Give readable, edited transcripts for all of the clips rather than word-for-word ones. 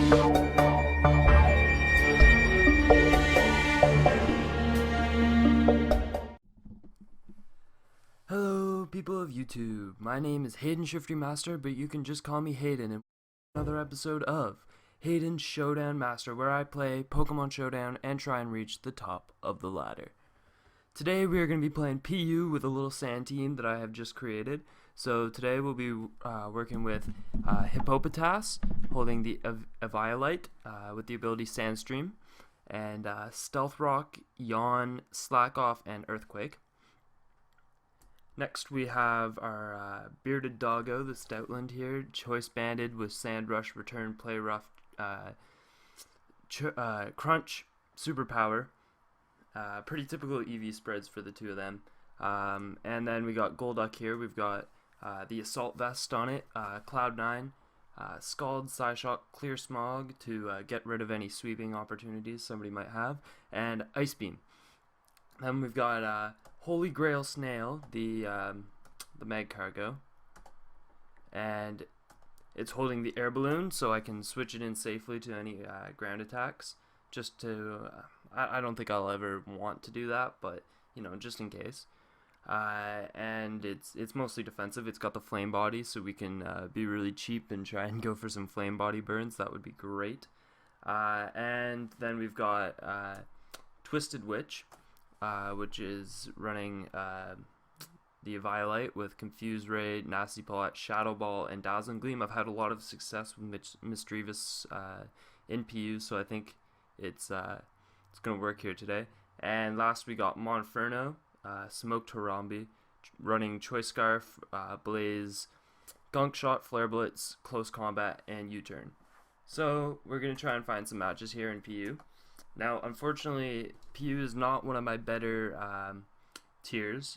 Hello, people of YouTube. My name is Hadan Shiftry Master, but you can just call me Hadan in another episode of Hadan Showdown Master, where I play Pokemon Showdown and try and reach the top of the ladder. Today we are going to be playing PU with a little sand team that I have just created. So today we'll be working with Hippopotas, holding the Eviolite with the ability Sandstream, and Stealth Rock, Yawn, Slack Off, and Earthquake. Next we have our Bearded Doggo, the Stoutland here, Choice Banded with Sand Rush, Return, Play Rough, Crunch, Superpower. Pretty typical EV spreads for the two of them. And then we got Golduck here. We've got the Assault Vest on it, Cloud9, Scald, Psyshock, Clear Smog to get rid of any sweeping opportunities somebody might have, and Ice Beam. Then we've got Holy Grail Snail, the Mag Cargo, and it's holding the Air Balloon, so I can switch it in safely to any ground attacks. Just to, I don't think I'll ever want to do that, but you know, just in case. And it's mostly defensive. It's got the Flame Body, so we can be really cheap and try and go for some Flame Body burns. That would be great. And then we've got Twisted Witch, which is running the Eviolite with Confuse Ray, Nasty Paw, Shadow Ball, and Dazzling Gleam. I've had a lot of success with Misdreavus in PU, so I think it's gonna work here today. And last we got Monferno, Smoke Tarambi, running Choice Scarf, Blaze, Gunk Shot, Flare Blitz, Close Combat, and U-Turn. So we're gonna try and find some matches here in PU. Now, unfortunately, PU is not one of my better tiers.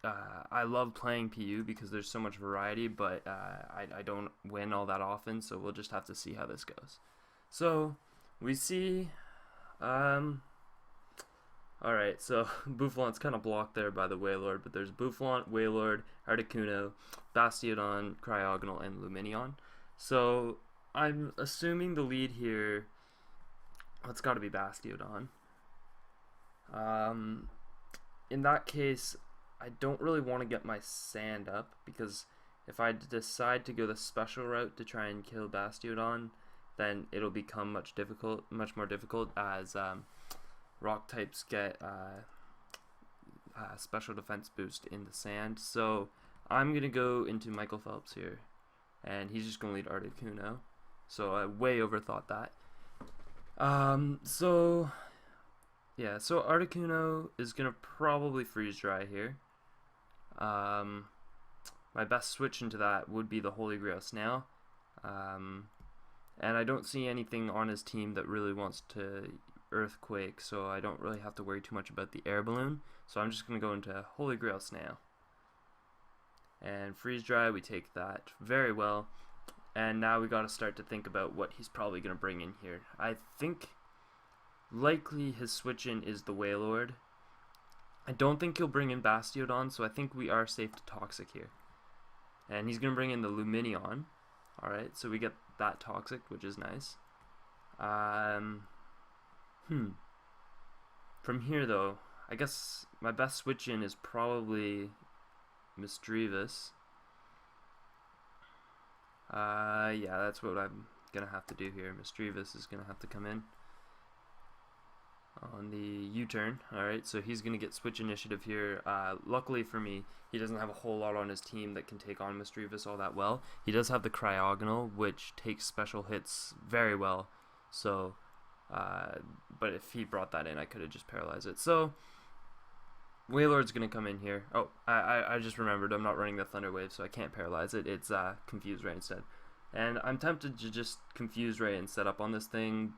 I love playing PU because there's so much variety, but I don't win all that often, so we'll just have to see how this goes. So we see, alright, so Bouffalant's kind of blocked there by the Wailord, but there's Boufflant, Wailord, Articuno, Bastiodon, Cryogonal, and Luminion. So I'm assuming the lead here, it's got to be Bastiodon. In that case, I don't really want to get my sand up, because if I decide to go the special route to try and kill Bastiodon, then it'll become much more difficult as rock types get special defense boost in the sand. So I'm gonna go into Michael Phelps here, and he's just gonna lead Articuno. So I way overthought that. So Articuno is gonna probably freeze dry here. My best switch into that would be the Holy Grail Snail. And I don't see anything on his team that really wants to Earthquake, so I don't really have to worry too much about the Air Balloon. So I'm just gonna go into Holy Grail Snail. And freeze dry, we take that very well. And now we gotta start to think about what he's probably gonna bring in here. I think likely his switch in is the Wailord. I don't think he'll bring in Bastiodon, so I think we are safe to Toxic here. And he's gonna bring in the Luminion. Alright, so we get that Toxic, which is nice. From here though, I guess my best switch in is probably Misdreavus. Yeah, that's what I'm gonna have to do here. Misdreavus is gonna have to come in on the U-turn. Alright, so he's gonna get switch initiative here. Luckily for me, he doesn't have a whole lot on his team that can take on Misdreavus all that well. He does have the Cryogonal, which takes special hits very well. So, but if he brought that in, I could have just paralyzed it. So Wailord's gonna come in here. Oh, I just remembered I'm not running the Thunder Wave, so I can't paralyze it. It's Confuse Ray instead. And I'm tempted to just Confuse Ray and set up on this thing,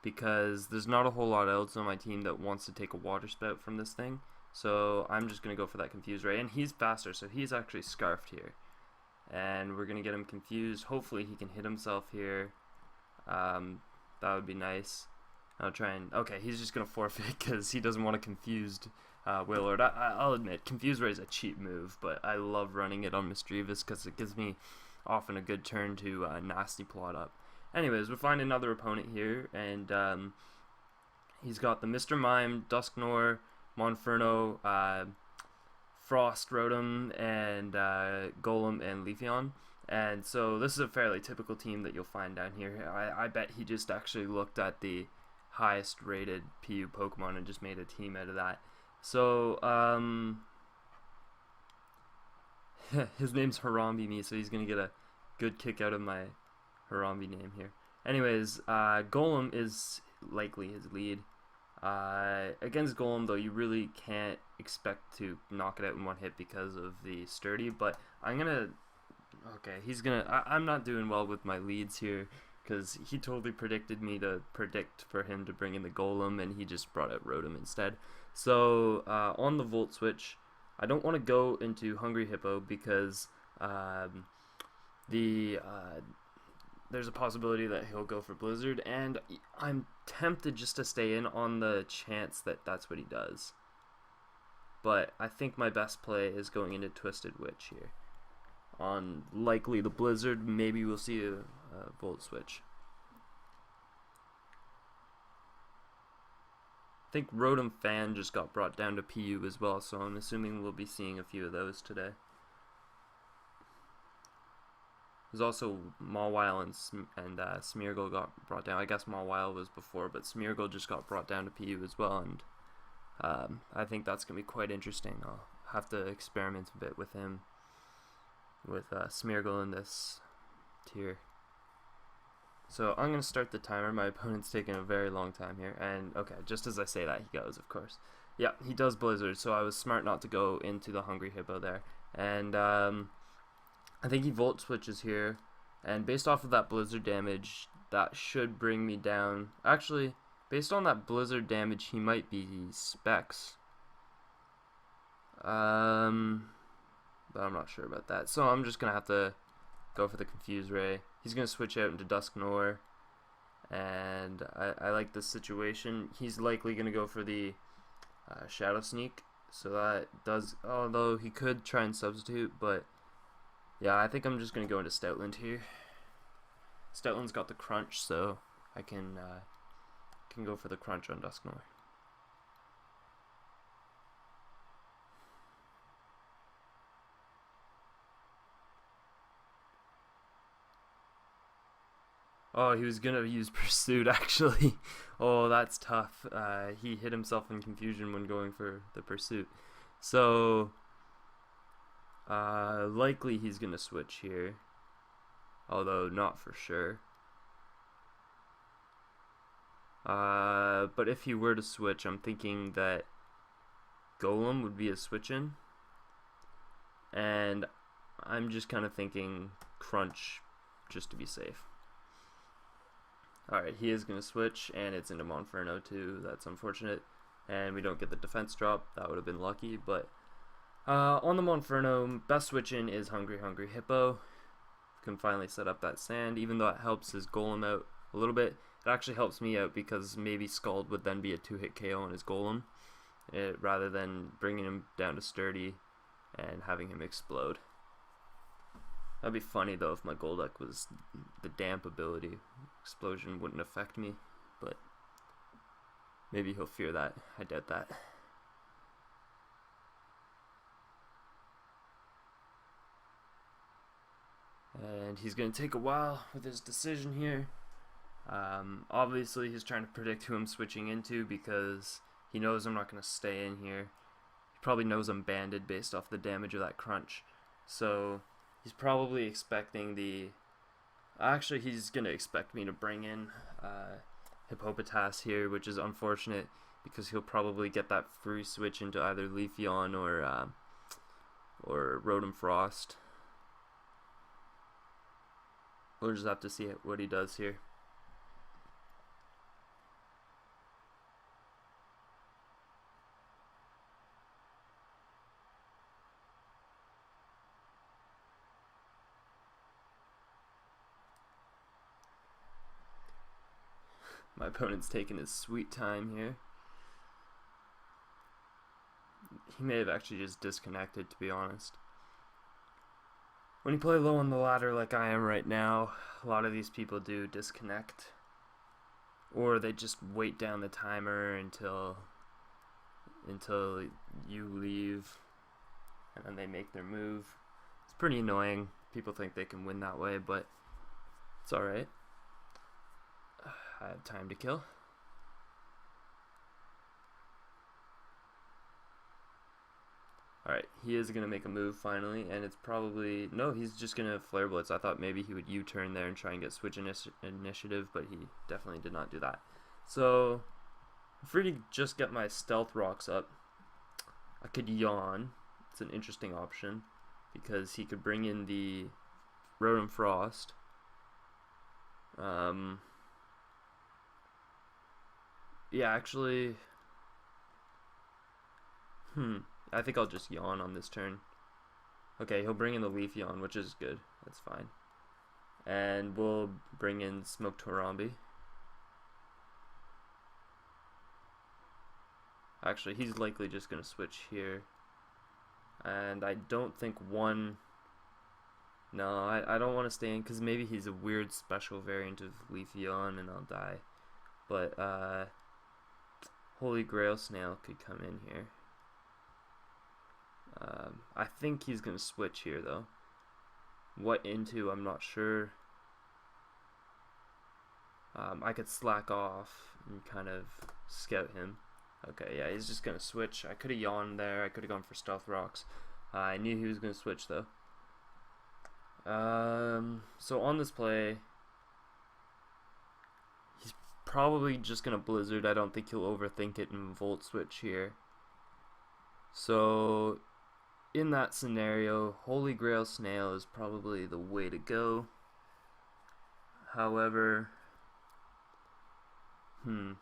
because there's not a whole lot else on my team that wants to take a Water Spout from this thing. So I'm just going to go for that Confuse Ray. And he's faster, so he's actually Scarfed here. And we're going to get him confused. Hopefully he can hit himself here. That would be nice. I'll try and... Okay, he's just going to forfeit because he doesn't want a confused Wailord. I'll admit, Confuse Ray is a cheap move, but I love running it on Misdreavus because it gives me often a good turn to Nasty Plot up. Anyways, we find another opponent here, and he's got the Mr. Mime, Dusknoir, Monferno, Frost, Rotom, and Golem and Leafeon. And so this is a fairly typical team that you'll find down here. I bet he just actually looked at the highest rated PU Pokemon and just made a team out of that. So his name's Harambe me, so he's gonna get a good kick out of my Harambe name here. Anyways, Golem is likely his lead. Against Golem, though, you really can't expect to knock it out in one hit because of the sturdy, but I'm not doing well with my leads here, because he totally predicted me to predict for him to bring in the Golem, and he just brought out Rotom instead. So, on the Volt Switch, I don't want to go into Hungry Hippo because there's a possibility that he'll go for Blizzard, and I'm tempted just to stay in on the chance that that's what he does. But I think my best play is going into Twisted Witch here. On likely the Blizzard, maybe we'll see a Volt Switch. I think Rotom Fan just got brought down to PU as well, so I'm assuming we'll be seeing a few of those today. There's also Mawile and Smeargle got brought down. I guess Mawile was before, but Smeargle just got brought down to PU as well, and I think that's going to be quite interesting. I'll have to experiment a bit with him, with Smeargle in this tier. So I'm going to start the timer. My opponent's taking a very long time here, and okay, just as I say that, he goes, of course. Yeah, he does Blizzard, so I was smart not to go into the Hungry Hippo there, and I think he Volt Switches here, and based off of that Blizzard damage, that should bring me down. Actually, based on that Blizzard damage, he might be Specs. But I'm not sure about that. So I'm just going to have to go for the Confuse Ray. He's going to switch out into Dusknoir, and I like this situation. He's likely going to go for the Shadow Sneak, so that does, although he could try and substitute, but yeah, I think I'm just going to go into Stoutland here. Stoutland's got the Crunch, so I can go for the Crunch on Dusknoir. Oh, he was going to use Pursuit, actually. Oh, that's tough. He hit himself in confusion when going for the Pursuit. So likely he's going to switch here, although not for sure. But if he were to switch, I'm thinking that Golem would be a switch-in, and I'm just kind of thinking Crunch just to be safe. Alright, he is going to switch, and it's into Monferno too. That's unfortunate, and we don't get the defense drop. That would have been lucky, but on the Monferno, best switch-in is Hungry Hippo. Can finally set up that sand, even though it helps his Golem out a little bit. It actually helps me out because maybe Scald would then be a 2-hit KO on his Golem, rather than bringing him down to Sturdy and having him explode. That'd be funny though if my Golduck was the damp ability. Explosion wouldn't affect me, but maybe he'll fear that. I doubt that. And he's going to take a while with his decision here. Obviously he's trying to predict who I'm switching into because he knows I'm not going to stay in here. He probably knows I'm banded based off the damage of that Crunch. So he's probably expecting the... Actually, he's going to expect me to bring in Hippopotas here, which is unfortunate because he'll probably get that free switch into either Leafeon or Rotom Frost. We'll just have to see what he does here. My opponent's taking his sweet time here. He may have actually just disconnected, to be honest. when you play low on the ladder like I am right now, a lot of these people do disconnect, or they just wait down the timer until you leave, and then they make their move. It's pretty annoying. People think they can win that way, but it's alright. I have time to kill. Alright, he is going to make a move finally, and it's probably... No, he's just going to Flare Blitz. I thought maybe he would U-turn there and try and get switch initiative, but he definitely did not do that. So, I'm free to just get my Stealth Rocks up. I could Yawn. It's an interesting option, because he could bring in the Rotom Frost. Yeah, actually... I think I'll just Yawn on this turn. Okay, he'll bring in the Leaf Yawn, which is good. That's fine. And we'll bring in Smoke Tarambi. Actually, he's likely just going to switch here. And I don't think one... No, I don't want to stay in, because maybe he's a weird special variant of Leaf Yawn and I'll die. But, Holy Grail Snail could come in here. I think he's going to switch here, though. What into, I'm not sure. I could slack off and kind of scout him. Okay, yeah, he's just going to switch. I could have yawned there. I could have gone for Stealth Rocks. I knew he was going to switch, though. So on this play, he's probably just going to Blizzard. I don't think he'll overthink it and Volt Switch here. So... in that scenario, Holy Grail Snail is probably the way to go. However, and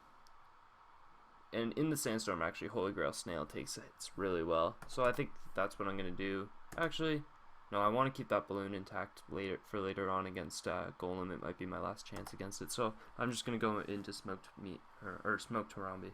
in the Sandstorm, actually, Holy Grail Snail takes hits really well. So I think that's what I'm going to do. Actually, no, I want to keep that balloon intact later on against Golem. It might be my last chance against it. So I'm just going to go into Smoked Meat, or Smoked Tarambi.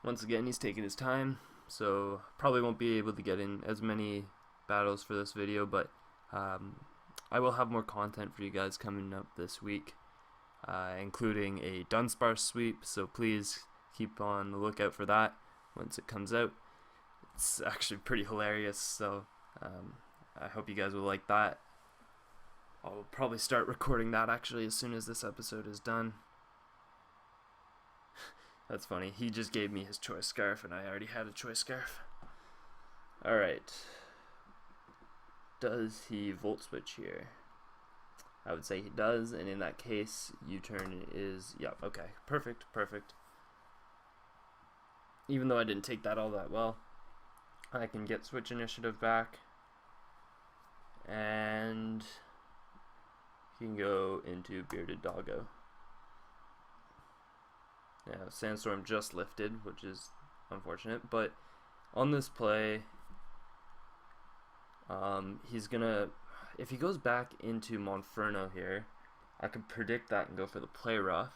Once again, he's taking his time, so probably won't be able to get in as many battles for this video, but I will have more content for you guys coming up this week, including a Dunsparce sweep, so please keep on the lookout for that once it comes out. It's actually pretty hilarious, so I hope you guys will like that. I'll probably start recording that actually as soon as this episode is done. That's funny. He just gave me his choice scarf, and I already had a choice scarf. Alright. Does he Volt Switch here? I would say he does, and in that case, U-turn is... Yep, okay. Perfect, perfect. Even though I didn't take that all that well, I can get Switch Initiative back. And he can go into Bearded Doggo. Yeah, Sandstorm just lifted, which is unfortunate, but on this play, he's gonna, if he goes back into Monferno here, I can predict that and go for the Play Rough,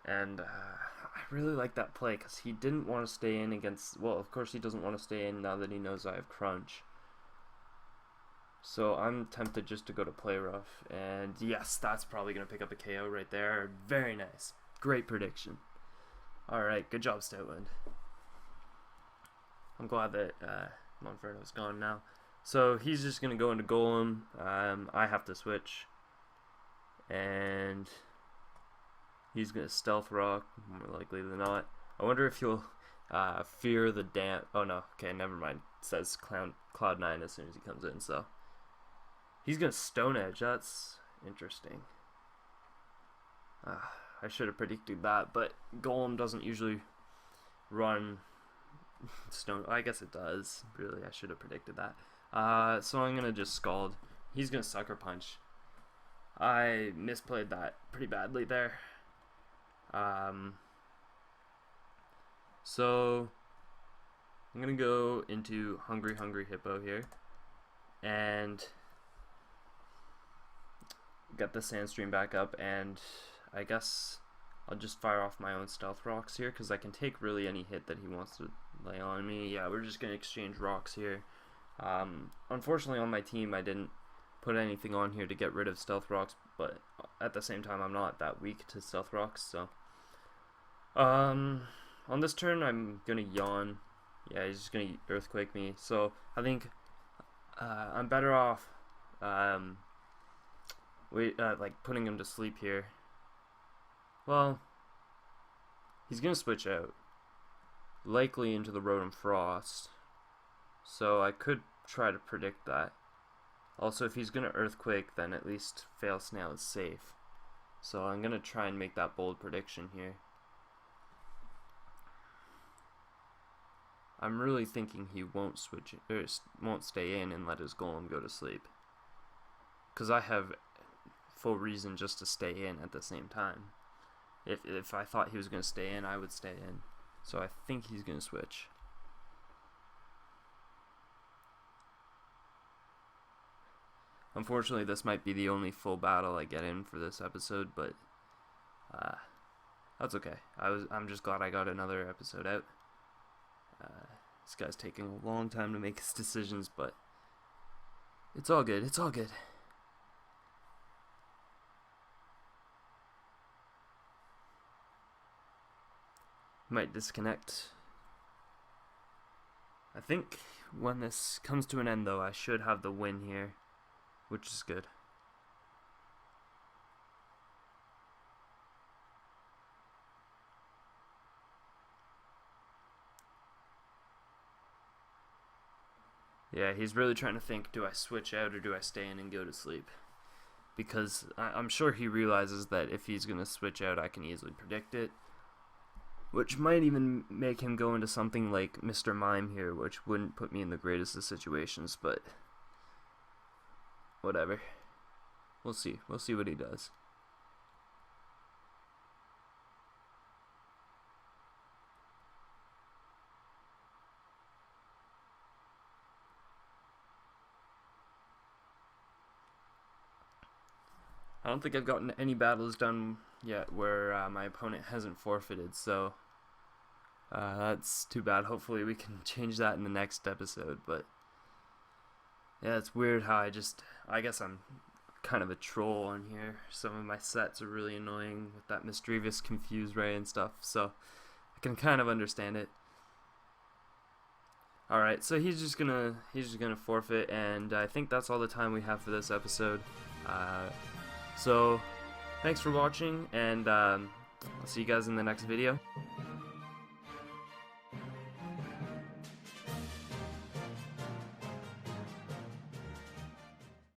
and I really like that play, because he didn't want to stay in against, well, of course he doesn't want to stay in now that he knows I have Crunch. So I'm tempted just to go to Play Rough, and yes, that's probably going to pick up a KO right there. Very nice. Great prediction. Alright, good job, Stoutland. I'm glad that Monferno's gone now. So he's just going to go into Golem. I have to switch. And he's going to Stealth Rock, more likely than not. I wonder if he'll fear the damp... Oh no, okay, never mind. It says Cloud9 as soon as he comes in, so... He's going to Stone Edge. That's interesting. I should have predicted that, but Golem doesn't usually run Stone... I guess it does. Really, I should have predicted that. So I'm going to just Scald. He's going to Sucker Punch. I misplayed that pretty badly there. So I'm gonna go into Hungry Hippo here, and get the Sandstream back up, and I guess I'll just fire off my own Stealth Rocks here, because I can take really any hit that he wants to lay on me. Yeah, we're just gonna exchange rocks here. Unfortunately on my team I didn't put anything on here to get rid of Stealth Rocks, but at the same time I'm not that weak to Stealth Rocks, so on this turn I'm gonna yawn. Yeah, he's just gonna Earthquake me, so I think I'm better off like putting him to sleep here. Well, he's gonna switch out, likely into the Rotom Frost, so I could try to predict that. Also, if he's gonna Earthquake, then at least Fail Snail is safe, so I'm gonna try and make that bold prediction here. I'm really thinking he won't switch or won't stay in and let his Golem go to sleep, because I have full reason just to stay in at the same time. If I thought he was going to stay in, I would stay in. So I think he's going to switch. Unfortunately, this might be the only full battle I get in for this episode, but that's okay. I'm just glad I got another episode out. This guy's taking a long time to make his decisions, but it's all good. It's all good. Might disconnect. I think when this comes to an end, though, I should have the win here, which is good. Yeah, he's really trying to think, do I switch out or do I stay in and go to sleep? Because I'm sure he realizes that if he's going to switch out, I can easily predict it. Which might even make him go into something like Mr. Mime here, which wouldn't put me in the greatest of situations, but whatever. We'll see. We'll see what he does. I don't think I've gotten any battles done yet where my opponent hasn't forfeited, so that's too bad. Hopefully we can change that in the next episode, but yeah, it's weird how I guess I'm kind of a troll on here. Some of my sets are really annoying with that Mischievous Confuse Ray and stuff, so I can kind of understand it. Alright, so he's just gonna forfeit, and I think that's all the time we have for this episode. So, thanks for watching, and I'll see you guys in the next video.